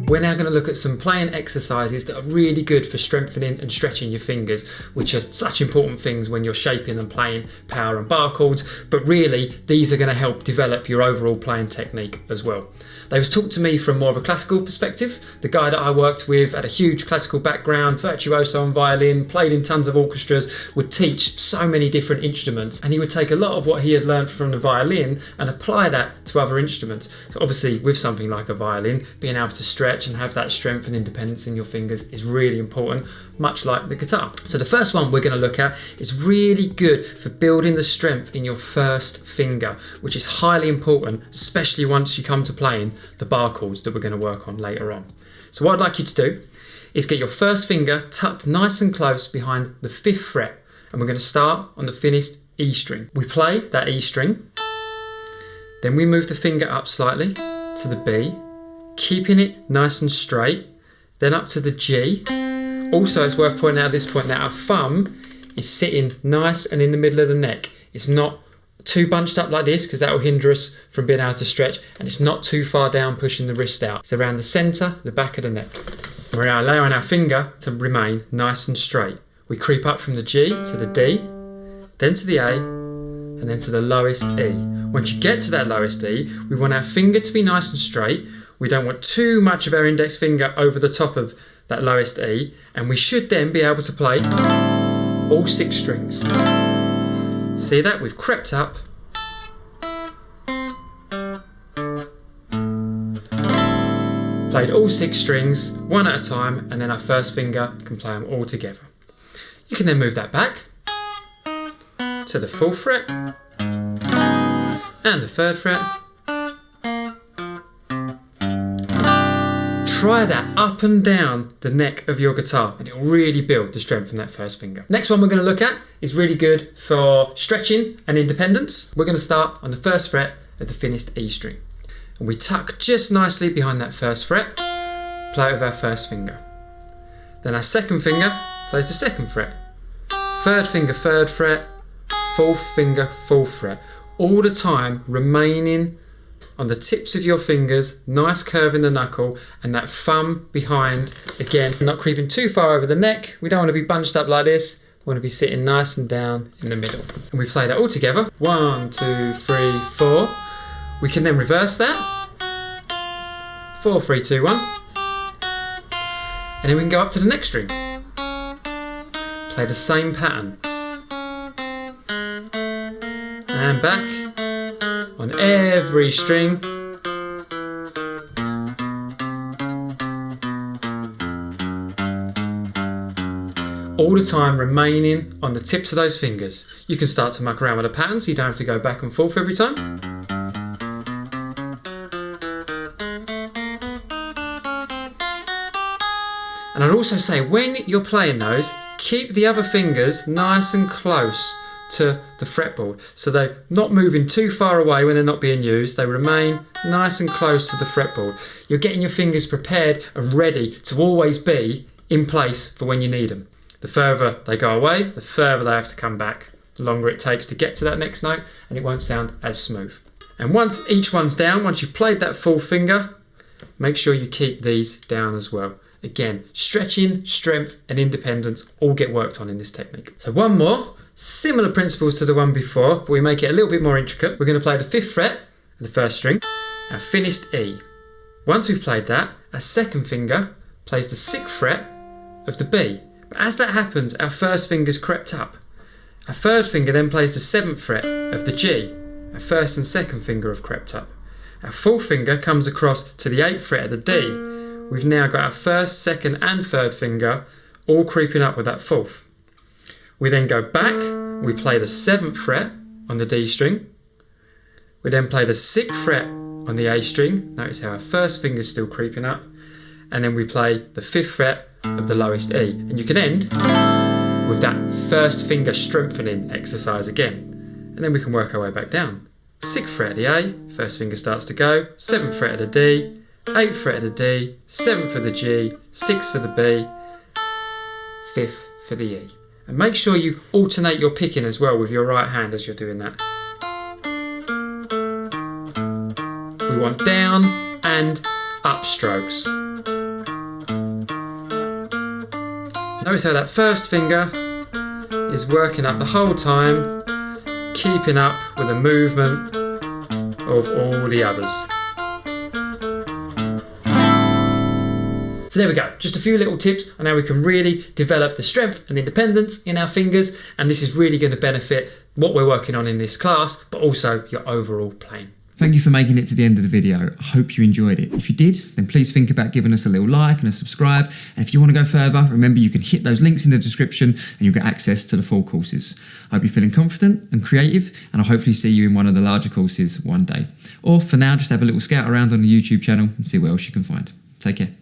We're now going to look at some playing exercises that are really good for strengthening and stretching your fingers, which are such important things when you're shaping and playing power and bar chords, but really these are going to help develop your overall playing technique as well. They was taught to me from more of a classical perspective. The guy that I worked with had a huge classical background, virtuoso on violin, played in tons of orchestras, would teach so many different instruments, and he would take a lot of what he had learned from the violin and apply that to other instruments. So obviously with something like a violin, being able to stretch and have that strength and independence in your fingers is really important, much like the guitar. So the first one we're going to look at is really good for building the strength in your first finger, which is highly important, especially once you come to playing the bar chords that we're going to work on later on. So what I'd like you to do is get your first finger tucked nice and close behind the 5th fret, and we're going to start on the finished E string. We play that E string, then we move the finger up slightly to the B, keeping it nice and straight, then up to the G. Also, it's worth pointing out at this point that our thumb is sitting nice and in the middle of the neck. It's not too bunched up like this because that will hinder us from being able to stretch, and it's not too far down pushing the wrist out. It's around the centre, the back of the neck. We're now allowing our finger to remain nice and straight. We creep up from the G to the D, then to the A, and then to the lowest E. Once you get to that lowest E, we want our finger to be nice and straight. We don't want too much of our index finger over the top of that lowest E, and we should then be able to play all 6 strings. See that? We've crept up, played all 6 strings, one at a time, and then our first finger can play them all together. You can then move that back to the 4th fret and the 3rd fret. Try that up and down the neck of your guitar and it'll really build the strength from that first finger. Next one we're going to look at is really good for stretching and independence. We're going to start on the 1st fret of the finished E string. And we tuck just nicely behind that 1st fret, play it with our 1st finger. Then our 2nd finger plays the 2nd fret, 3rd finger 3rd fret, 4th finger 4th fret. All the time remaining on the tips of your fingers, nice curve in the knuckle, and that thumb behind, again, not creeping too far over the neck. We don't want to be bunched up like this. We want to be sitting nice and down in the middle. And we play that all together. 1, 2, 3, 4. We can then reverse that. 4, 3, 2, 1. And then we can go up to the next string. Play the same pattern. And back. On every string. All the time remaining on the tips of those fingers. You can start to muck around with the pattern so you don't have to go back and forth every time. And I'd also say when you're playing those, keep the other fingers nice and close to the fretboard, so they're not moving too far away when they're not being used. They remain nice and close to the fretboard. You're getting your fingers prepared and ready to always be in place for when you need them. The further they go away, the further they have to come back, the longer it takes to get to that next note, and it won't sound as smooth. And once each one's down, once you've played that full finger, make sure you keep these down as well. Again, stretching, strength and independence all get worked on in this technique. So one more. Similar principles to the one before, but we make it a little bit more intricate. We're going to play the 5th fret of the 1st string, our finished E. Once we've played that, our 2nd finger plays the 6th fret of the B. But as that happens, our 1st finger's crept up. Our 3rd finger then plays the 7th fret of the G. Our 1st and 2nd finger have crept up. Our 4th finger comes across to the 8th fret of the D. We've now got our 1st, 2nd and 3rd finger all creeping up with that 4th. We then go back, we play the 7th fret on the D string. We then play the 6th fret on the A string. Notice how our 1st finger is still creeping up. And then we play the 5th fret of the lowest E. And you can end with that 1st finger strengthening exercise again. And then we can work our way back down. 6th fret of the A, 1st finger starts to go, 7th fret of the D, 8th fret of the D, 7th for the G, 6th for the B, 5th for the E. And make sure you alternate your picking as well with your right hand as you're doing that. We want down and up strokes. Notice how that first finger is working up the whole time, keeping up with the movement of all the others. So there we go, just a few little tips on how we can really develop the strength and independence in our fingers, and this is really going to benefit what we're working on in this class, but also your overall playing. Thank you for making it to the end of the video. I hope you enjoyed it. If you did, then please think about giving us a little like and a subscribe. And if you want to go further, remember you can hit those links in the description and you'll get access to the full courses. I hope you're feeling confident and creative, and I'll hopefully see you in one of the larger courses one day. Or for now, just have a little scout around on the YouTube channel and see what else you can find. Take care.